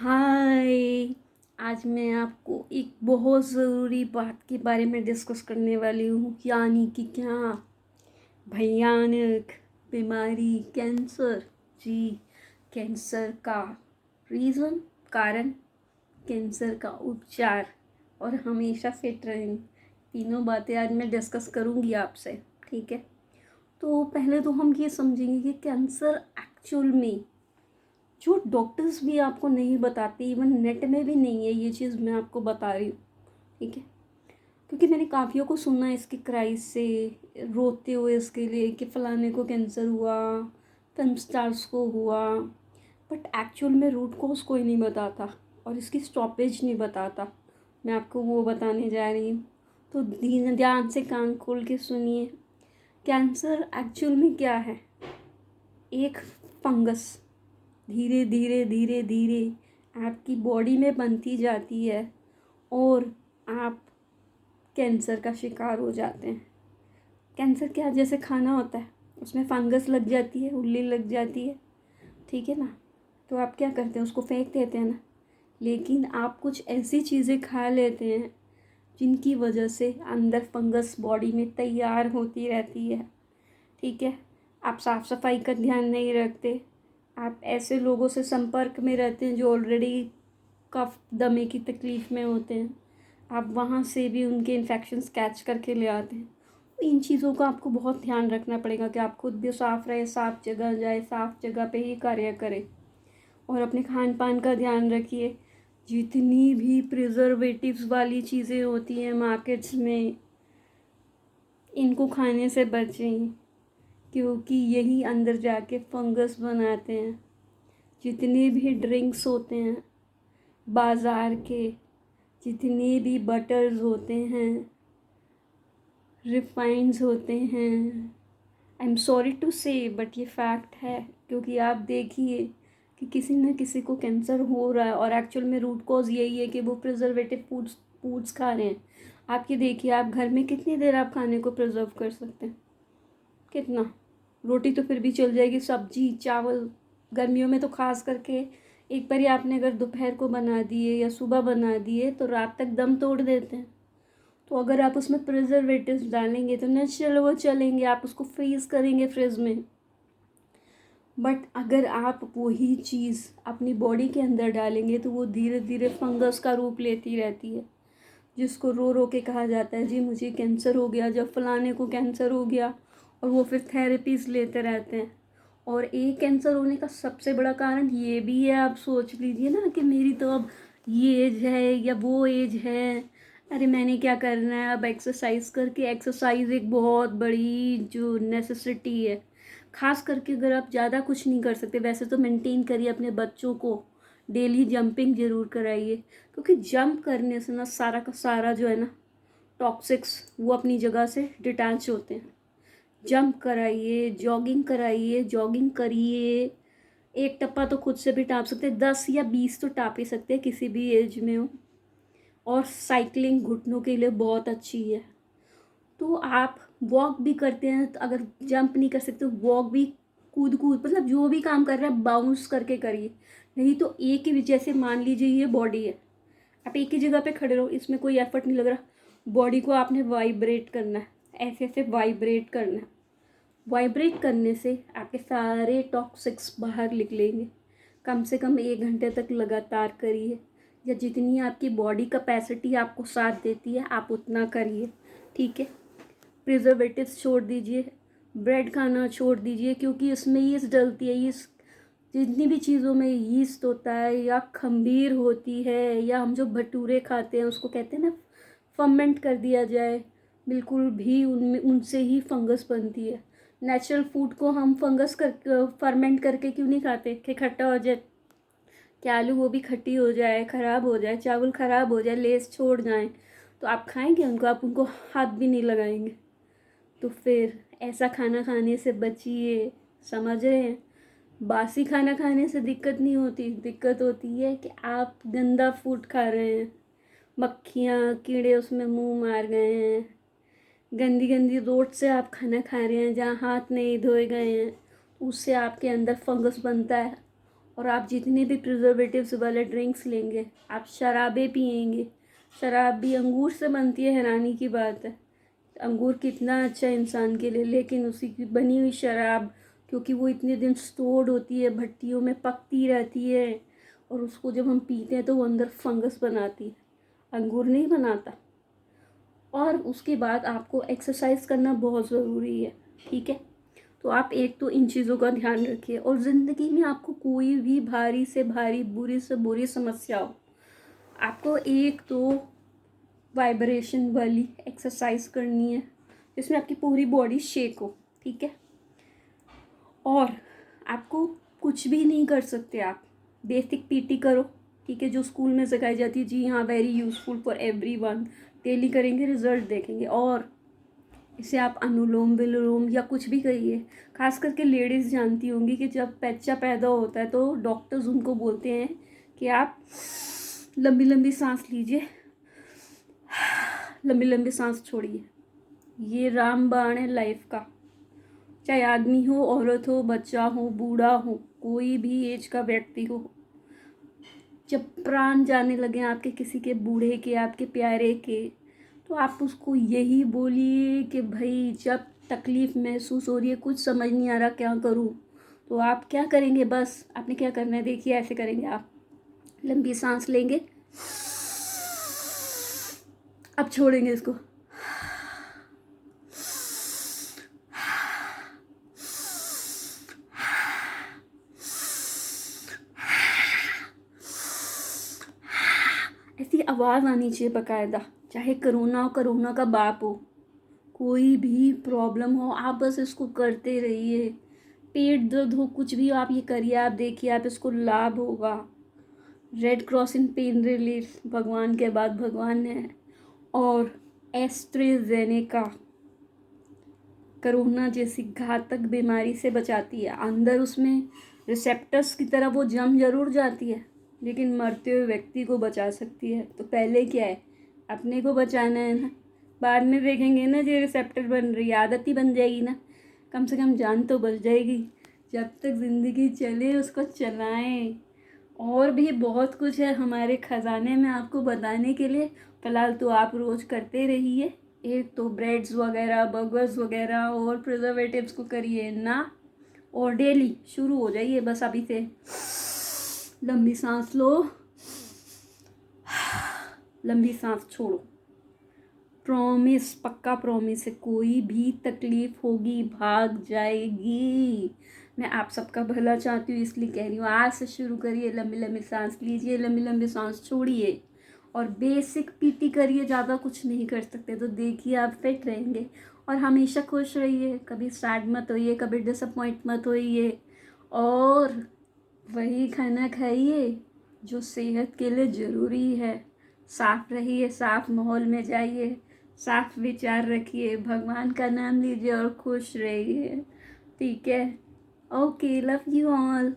हाय। आज मैं आपको एक बहुत ज़रूरी बात के बारे में डिस्कस करने वाली हूँ, यानी कि क्या भयानक बीमारी कैंसर। जी, कैंसर का रीज़न, कारण, कैंसर का उपचार और हमेशा फिट रहें, तीनों बातें आज मैं डिस्कस करूँगी आपसे। ठीक है, तो पहले तो हम ये समझेंगे कि कैंसर एक्चुअल में जो डॉक्टर्स भी आपको नहीं बताते, इवन नेट में भी नहीं है, ये चीज़ मैं आपको बता रही हूँ। ठीक है, क्योंकि मैंने काफ़ियों को सुना इसके क्राइस से, रोते हुए इसके लिए कि फ़लाने को कैंसर हुआ, फिल्म स्टार्स को हुआ, बट एक्चुअल में रूट कॉज कोई नहीं बताता और इसकी स्टॉपेज नहीं बताता। मैं आपको वो बताने जा रही हूँ, तो ध्यान से कान खोल के सुनिए। कैंसर एक्चुअल में क्या है? एक फंगस धीरे धीरे धीरे धीरे आपकी बॉडी में बनती जाती है और आप कैंसर का शिकार हो जाते हैं। कैंसर क्या, जैसे खाना होता है, उसमें फंगस लग जाती है, उल्ली लग जाती है, ठीक है ना, तो आप क्या करते हैं, उसको फेंक देते हैं ना। लेकिन आप कुछ ऐसी चीज़ें खा लेते हैं जिनकी वजह से अंदर फंगस बॉडी में तैयार होती रहती है। ठीक है, आप साफ़ सफाई का ध्यान नहीं रखते, आप ऐसे लोगों से संपर्क में रहते हैं जो ऑलरेडी कफ दमे की तकलीफ़ में होते हैं, आप वहाँ से भी उनके इन्फेक्शंस कैच करके ले आते हैं। इन चीज़ों का आपको बहुत ध्यान रखना पड़ेगा कि आप खुद भी साफ़ रहे, साफ़ जगह जाए, साफ़ जगह पे ही कार्य करें और अपने खान पान का ध्यान रखिए। जितनी भी प्रिजर्वेटिव्स वाली चीज़ें होती हैं मार्केट्स में, इनको खाने से बचें, क्योंकि यही अंदर जाके फंगस बनाते हैं। जितने भी ड्रिंक्स होते हैं बाज़ार के, जितने भी बटर्स होते हैं, रिफाइंड्स होते हैं, आई एम सॉरी टू से बट ये फैक्ट है, क्योंकि आप देखिए कि किसी न किसी को कैंसर हो रहा है और एक्चुअल में रूट कॉज यही है कि वो प्रिजर्वेटिव फूड्स खा रहे हैं। आप ये देखिए, आप घर में कितनी देर आप खाने को प्रिजर्व कर सकते हैं? कितना? रोटी तो फिर भी चल जाएगी, सब्जी चावल गर्मियों में तो खास करके एक बार ही आपने अगर दोपहर को बना दिए या सुबह बना दिए तो रात तक दम तोड़ देते हैं। तो अगर आप उसमें प्रिजर्वेटिव्स डालेंगे तो नेचुरल वो चलेंगे, आप उसको फ्रीज़ करेंगे फ्रिज में। बट अगर आप वही चीज़ अपनी बॉडी के अंदर डालेंगे तो वो धीरे धीरे फंगस का रूप लेती रहती है, जिसको रो रो के कहा जाता है जी मुझे कैंसर हो गया, जब फलाने को कैंसर हो गया, और वो फिर थेरेपीज लेते रहते हैं। और एक कैंसर होने का सबसे बड़ा कारण ये भी है, आप सोच लीजिए ना कि मेरी तो अब ये एज है या वो एज है, अरे मैंने क्या करना है अब, एक्सरसाइज करके। एक्सरसाइज एक बहुत बड़ी जो नेसेसिटी है, खास करके अगर आप ज़्यादा कुछ नहीं कर सकते वैसे तो मेंटेन करिए। अपने बच्चों को डेली जंपिंग ज़रूर कराइए, क्योंकि जंप करने से ना सारा का सारा जो है ना टॉक्सिक्स वो अपनी जगह से डिटैच होते हैं। जंप कराइए, जॉगिंग कराइए, जॉगिंग करिए। एक टप्पा तो खुद से भी टाप सकते हैं, 10 या 20 तो टाप ही सकते हैं किसी भी एज में हो। और साइकिलिंग घुटनों के लिए बहुत अच्छी है। तो आप वॉक भी करते हैं तो अगर जंप नहीं कर सकते वॉक भी, कूद कूद मतलब जो भी काम कर रहे हैं बाउंस करके करिए। नहीं तो एक ही, जैसे मान लीजिए ये बॉडी है, आप एक ही जगह पे खड़े रहो, इसमें कोई एफर्ट नहीं लग रहा, बॉडी को आपने वाइब्रेट करना है, ऐसे ऐसे वाइब्रेट करना है। वाइब्रेट करने से आपके सारे टॉक्सिक्स बाहर निकलेंगे। कम से कम 1 घंटे तक लगातार करिए, या जितनी आपकी बॉडी कैपेसिटी आपको साथ देती है आप उतना करिए। ठीक है, प्रिजर्वेटिव्स छोड़ दीजिए, ब्रेड खाना छोड़ दीजिए, क्योंकि इसमें यीस्ट डलती है। यीस्ट, जितनी भी चीज़ों में यीस्ट होता है या खमीर होती है या हम जो भटूरे खाते हैं उसको कहते हैं ना फर्मेंट कर दिया जाए, बिल्कुल भी उनमें उनसे ही फंगस बनती है। नेचुरल फूड को हम फंगस कर फर्मेंट करके क्यों नहीं खाते कि खट्टा हो जाए, कि आलू वो भी खट्टी हो जाए, ख़राब हो जाए, चावल ख़राब हो जाए, लेस छोड़ जाएं, तो आप खाएंगे उनको? आप उनको हाथ भी नहीं लगाएंगे। तो फिर ऐसा खाना खाने से बचिए, समझ रहे हैं? बासी खाना खाने से दिक्कत नहीं होती, दिक्कत होती है कि आप गंदा फूड खा रहे हैं, मक्खियाँ कीड़े उसमें मुंह मार गए हैं, गंदी गंदी रोड से आप खाना खा रहे हैं जहाँ हाथ नहीं धोए गए हैं, उससे आपके अंदर फंगस बनता है और आप जितने भी प्रिजर्वेटिव्स वाले ड्रिंक्स लेंगे, आप शराबें पिएंगे, शराब भी अंगूर से बनती है, हैरानी की बात है। अंगूर कितना अच्छा है इंसान के लिए, लेकिन उसी की बनी हुई शराब, क्योंकि वो इतने दिन स्टोर्ड होती है, भट्टियों में पकती रहती है, और उसको जब हम पीते हैं तो वो अंदर फंगस बनाती है, अंगूर नहीं बनाता। और उसके बाद आपको एक्सरसाइज करना बहुत ज़रूरी है, ठीक है। तो आप एक तो इन चीज़ों का ध्यान रखिए, और ज़िंदगी में आपको कोई भी भारी से भारी, बुरी से बुरी समस्या हो, आपको एक तो वाइब्रेशन वाली एक्सरसाइज करनी है जिसमें आपकी पूरी बॉडी शेक हो, ठीक है। और आपको कुछ भी नहीं कर सकते, आप बेसिक पीटी करो, ठीक है, जो स्कूल में सिखाई जाती है। जी हाँ, very useful for everyone. Daily करेंगे, रिजल्ट देखेंगे। और इसे आप अनुलोम विलोम या कुछ भी करिए। खास करके लेडीज़ जानती होंगी कि जब बच्चा पैदा होता है तो डॉक्टर्स उनको बोलते हैं कि आप लंबी लंबी सांस लीजिए, लंबी लंबी सांस छोड़िए। ये रामबाण है लाइफ का। चाहे आदमी हो, औरत हो, बच्चा हो, बूढ़ा हो, कोई भी एज का व्यक्ति हो, जब प्राण जाने लगे आपके, किसी के बूढ़े के, आपके प्यारे के, तो आप उसको यही बोलिए कि भाई जब तकलीफ़ महसूस हो रही है, कुछ समझ नहीं आ रहा क्या करूं, तो आप क्या करेंगे, बस आपने क्या करना है, देखिए ऐसे करेंगे आप। लंबी सांस लेंगे, अब छोड़ेंगे इसको, ऐसी आवाज़ आनी चाहिए बाकायदा। चाहे कोरोना हो, कोरोना का बाप हो, कोई भी प्रॉब्लम हो, आप बस इसको करते रहिए। पेट दर्द हो, कुछ भी हो, आप ये करिए, आप देखिए आप इसको लाभ होगा। Red cross in pain relief भगवान के बाद भगवान है। और एस्ट्रेजेनेका कोरोना जैसी घातक बीमारी से बचाती है। अंदर उसमें रिसेप्टर्स की तरह वो जम जरूर जाती है, लेकिन मरते हुए व्यक्ति को बचा सकती है। तो पहले क्या है, अपने को बचाना है ना, बाद में देखेंगे ना, जो रिसेप्टर बन रही है, आदत ही बन जाएगी ना, कम से कम जान तो बच जाएगी। जब तक ज़िंदगी चले उसको चलाएं। और भी बहुत कुछ है हमारे ख़जाने में आपको बताने के लिए। फ़िलहाल तो आप रोज़ करते रहिए, एक तो ब्रेड्स वगैरह, बर्गर्स वगैरह और प्रिजर्वेटिव्स को करिए ना, और डेली शुरू हो जाइए बस अभी से। लंबी सांस लो, लंबी सांस छोड़ो। प्रॉमिस, पक्का प्रॉमिस है, कोई भी तकलीफ होगी भाग जाएगी। मैं आप सबका भला चाहती हूँ, इसलिए कह रही हूँ, आज से शुरू करिए, लंबी लंबी सांस लीजिए, लंबी लंबी सांस छोड़िए, और बेसिक पीटी करिए। ज़्यादा कुछ नहीं कर सकते तो देखिए आप फिट रहेंगे। और हमेशा खुश रहिए, कभी सैड मत होइए, कभी डिसअपॉइंट मत होइए, और वही खाना खाइए जो सेहत के लिए ज़रूरी है। साफ रहिए, साफ माहौल में जाइए, साफ विचार रखिए, भगवान का नाम लीजिए और खुश रहिए, ठीक है। Okay, love you all.